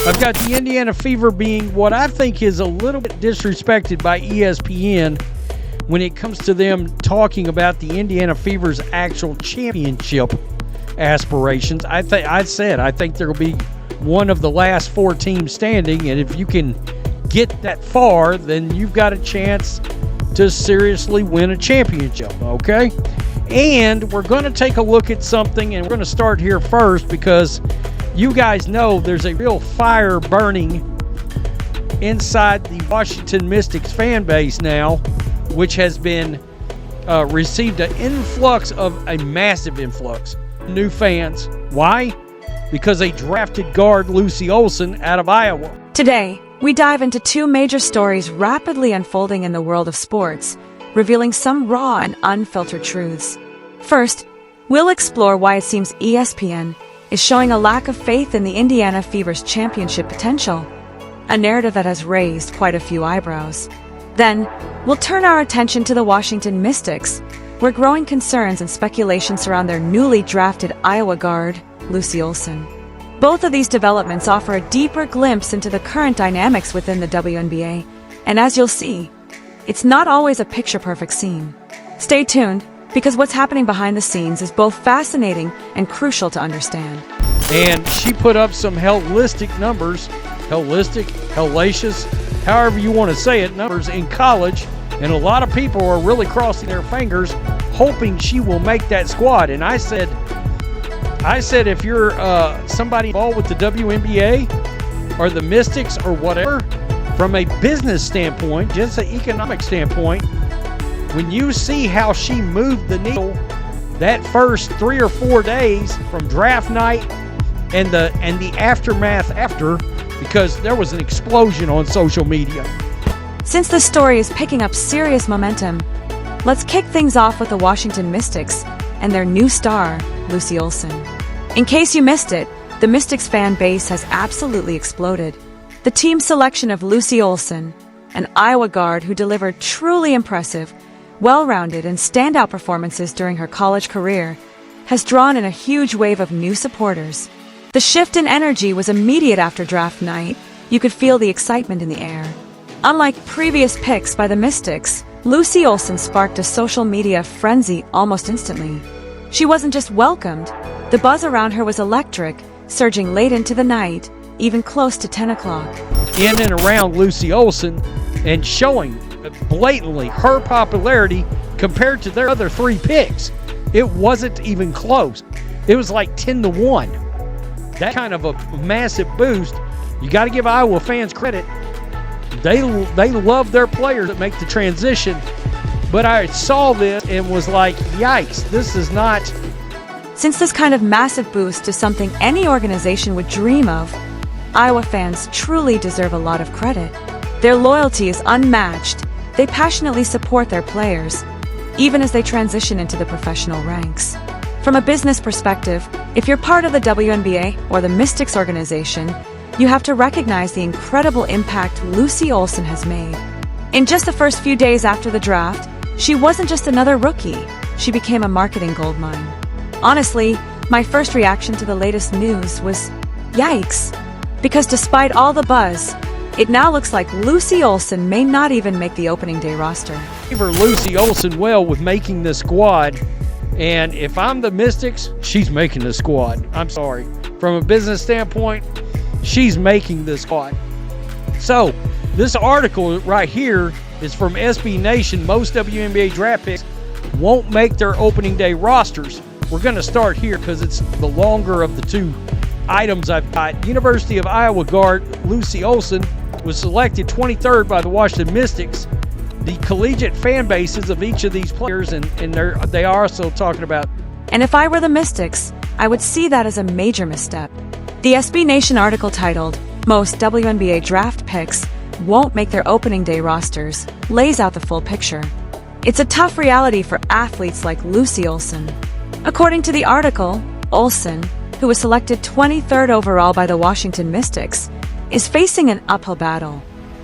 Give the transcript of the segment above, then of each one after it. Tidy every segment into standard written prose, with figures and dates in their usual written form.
I've got the Indiana Fever being what I think is a little bit disrespected by ESPN when it comes to them talking about the Indiana Fever's actual championship aspirations. I think there will be one of the last 4 teams standing, and if you can get that far, then you've got a chance to seriously win a championship, okay? And we're going to take a look at something, and we're going to start here first because you guys know there's a real fire burning inside the Washington Mystics fan base now, which has been received a massive influx of new fans. Why? Because they drafted guard Lucy Olsen out of Iowa. Today, we dive into 2 major stories rapidly unfolding in the world of sports, revealing some raw and unfiltered truths. First, we'll explore why it seems ESPN is showing a lack of faith in the Indiana Fever's championship potential, a narrative that has raised quite a few eyebrows. Then, we'll turn our attention to the Washington Mystics, where growing concerns and speculation surround their newly drafted Iowa guard, Lucy Olsen. Both of these developments offer a deeper glimpse into the current dynamics within the WNBA, and as you'll see, it's not always a picture-perfect scene. Stay tuned, because what's happening behind the scenes is both fascinating and crucial to understand. And she put up some hellacious however you want to say it, numbers in college, and a lot of people are really crossing their fingers hoping she will make that squad. And I said if you're somebody involved with the WNBA or the Mystics or whatever, from a business standpoint, just an economic standpoint, when you see how she moved the needle that first 3 or 4 days from draft night and the aftermath after, because there was an explosion on social media. Since the story is picking up serious momentum, let's kick things off with the Washington Mystics and their new star, Lucy Olsen. In case you missed it, the Mystics fan base has absolutely exploded. The team's selection of Lucy Olsen, an Iowa guard who delivered truly impressive, well-rounded and standout performances during her college career, has drawn in a huge wave of new supporters. The shift in energy was immediate after draft night. You could feel the excitement in the air. Unlike previous picks by the Mystics, Lucy Olsen sparked a social media frenzy almost instantly. She wasn't just welcomed, the buzz around her was electric, surging late into the night, even close to 10 o'clock. In and around Lucy Olsen and showing blatantly her popularity compared to their other 3 picks. It wasn't even close. It was like 10-1. That kind of a massive boost. You got to give Iowa fans credit. They love their players that make the transition. But I saw this and was like, yikes, this is not... Since this kind of massive boost is something any organization would dream of, Iowa fans truly deserve a lot of credit. Their loyalty is unmatched. They passionately support their players, even as they transition into the professional ranks. From a business perspective, if you're part of the WNBA or the Mystics organization, you have to recognize the incredible impact Lucy Olsen has made. In just the first few days after the draft, she wasn't just another rookie, she became a marketing goldmine. Honestly, my first reaction to the latest news was, yikes, because despite all the buzz, it now looks like Lucy Olsen may not even make the opening day roster. Favor Lucy Olsen well with making the squad, and if I'm the Mystics, she's making the squad. I'm sorry. From a business standpoint, she's making the squad. So, this article right here is from SB Nation. Most WNBA draft picks won't make their opening day rosters. We're going to start here because it's the longer of the 2 items I've got. University of Iowa guard Lucy Olsen was selected 23rd by the Washington Mystics. The collegiate fan bases of each of these players, and they are also talking about... And if I were the Mystics, I would see that as a major misstep. The SB Nation article titled, "Most WNBA Draft Picks Won't Make Their Opening Day Rosters" lays out the full picture. It's a tough reality for athletes like Lucy Olsen. According to the article, Olsen, who was selected 23rd overall by the Washington Mystics, is facing an uphill battle.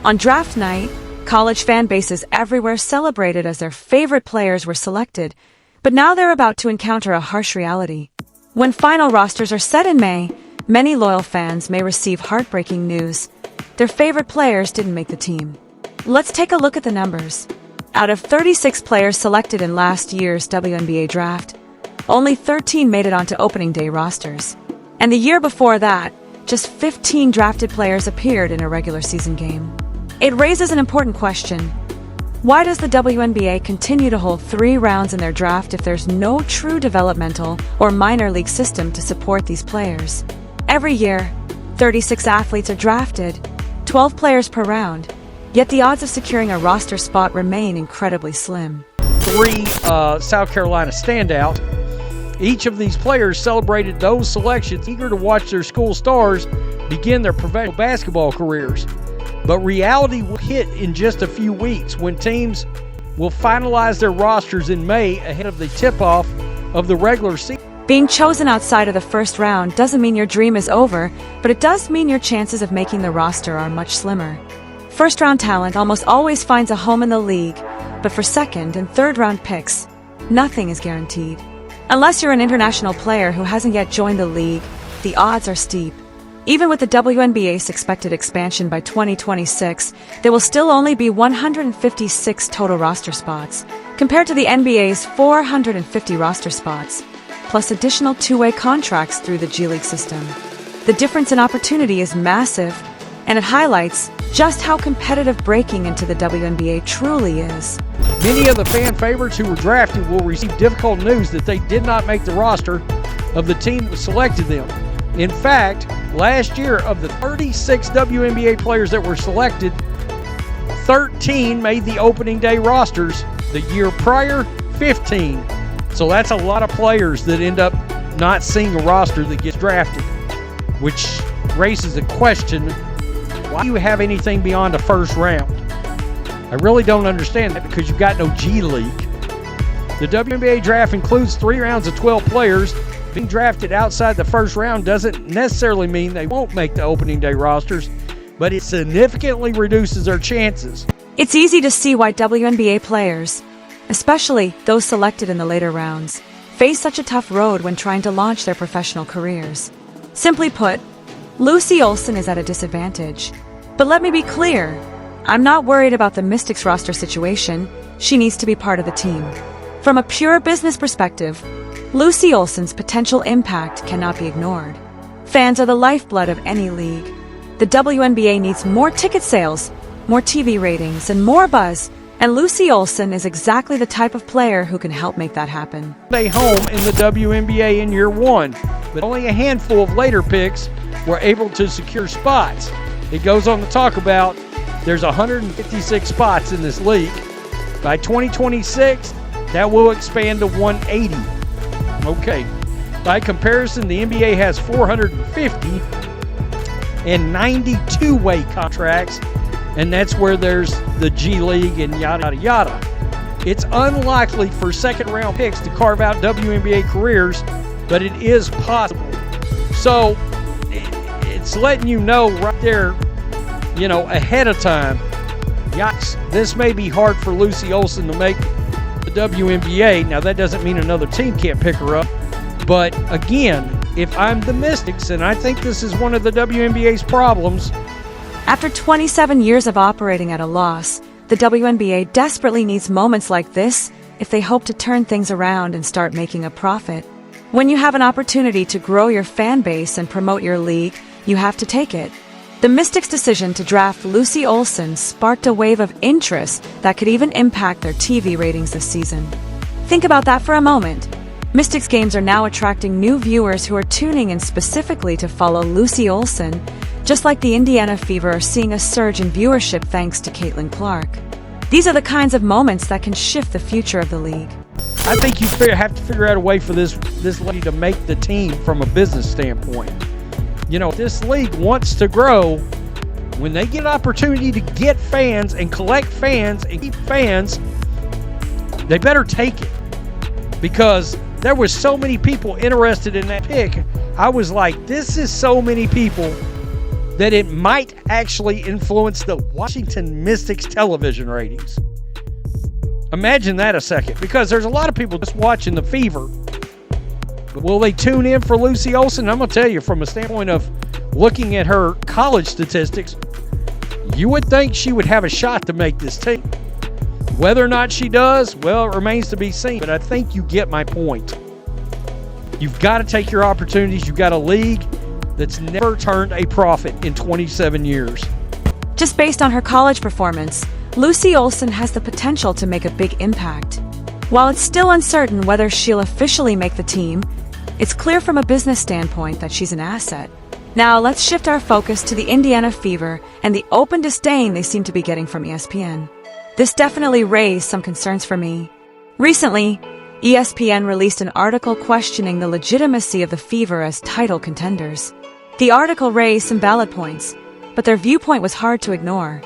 On draft night, college fan bases everywhere celebrated as their favorite players were selected, but now they're about to encounter a harsh reality. When final rosters are set in May, many loyal fans may receive heartbreaking news. Their favorite players didn't make the team. Let's take a look at the numbers. Out of 36 players selected in last year's WNBA draft, only 13 made it onto opening day rosters. And the year before that, just 15 drafted players appeared in a regular season game. It raises an important question. Why does the WNBA continue to hold 3 rounds in their draft if there's no true developmental or minor league system to support these players? Every year, 36 athletes are drafted, 12 players per round, yet the odds of securing a roster spot remain incredibly slim. 3 South Carolina standout. Each of these players celebrated those selections, eager to watch their school stars begin their professional basketball careers. But reality will hit in just a few weeks when teams will finalize their rosters in May ahead of the tip-off of the regular season. Being chosen outside of the first round doesn't mean your dream is over, but it does mean your chances of making the roster are much slimmer. First-round talent almost always finds a home in the league, but for second- and third-round picks, nothing is guaranteed. Unless you're an international player who hasn't yet joined the league, the odds are steep. Even with the WNBA's expected expansion by 2026, there will still only be 156 total roster spots, compared to the NBA's 450 roster spots, plus additional two-way contracts through the G League system. The difference in opportunity is massive, and it highlights just how competitive breaking into the WNBA truly is. Many of the fan favorites who were drafted will receive difficult news that they did not make the roster of the team that selected them. In fact, last year, of the 36 WNBA players that were selected, 13 made the opening day rosters. The year prior, 15. So that's a lot of players that end up not seeing a roster that gets drafted, which raises a question: why do you have anything beyond a first round? I really don't understand that, because you've got no G League. The WNBA draft includes 3 rounds of 12 players. Being drafted outside the first round doesn't necessarily mean they won't make the opening day rosters, but it significantly reduces their chances. It's easy to see why WNBA players, especially those selected in the later rounds, face such a tough road when trying to launch their professional careers. Simply put, Lucy Olsen is at a disadvantage. But let me be clear, I'm not worried about the Mystics roster situation. She needs to be part of the team. From a pure business perspective, Lucy Olsen's potential impact cannot be ignored. Fans are the lifeblood of any league. The WNBA needs more ticket sales, more TV ratings, and more buzz, and Lucy Olsen is exactly the type of player who can help make that happen. Stay home in the WNBA in year 1, but only a handful of later picks were able to secure spots. It goes on to talk about there's 156 spots in this league. By 2026, that will expand to 180. Okay. By comparison, the NBA has 450 and 92-way contracts, and that's where there's the G League and yada yada. It's unlikely for second-round picks to carve out WNBA careers, but it is possible. So it's letting you know right there, ahead of time. Yikes, this may be hard for Lucy Olsen to make the WNBA. Now, that doesn't mean another team can't pick her up. But again, if I'm the Mystics, and I think this is one of the WNBA's problems. After 27 years of operating at a loss, the WNBA desperately needs moments like this if they hope to turn things around and start making a profit. When you have an opportunity to grow your fan base and promote your league, you have to take it. The Mystics' decision to draft Lucy Olsen sparked a wave of interest that could even impact their TV ratings this season. Think about that for a moment. Mystics games are now attracting new viewers who are tuning in specifically to follow Lucy Olsen, just like the Indiana Fever are seeing a surge in viewership thanks to Caitlin Clark. These are the kinds of moments that can shift the future of the league. I think you have to figure out a way for this lady to make the team from a business standpoint. This league wants to grow. When they get an opportunity to get fans and collect fans and keep fans, they better take it. Because there was so many people interested in that pick. I was like, this is so many people that it might actually influence the Washington Mystics television ratings. Imagine that a second, because there's a lot of people just watching the Fever. But will they tune in for Lucy Olsen? I'm going to tell you, from a standpoint of looking at her college statistics, you would think she would have a shot to make this team. Whether or not she does, well, it remains to be seen. But I think you get my point. You've got to take your opportunities. You've got a league that's never turned a profit in 27 years. Just based on her college performance, Lucy Olsen has the potential to make a big impact. While it's still uncertain whether she'll officially make the team, it's clear from a business standpoint that she's an asset. Now let's shift our focus to the Indiana Fever and the open disdain they seem to be getting from ESPN. This definitely raised some concerns for me. Recently, ESPN released an article questioning the legitimacy of the Fever as title contenders. The article raised some valid points, but their viewpoint was hard to ignore.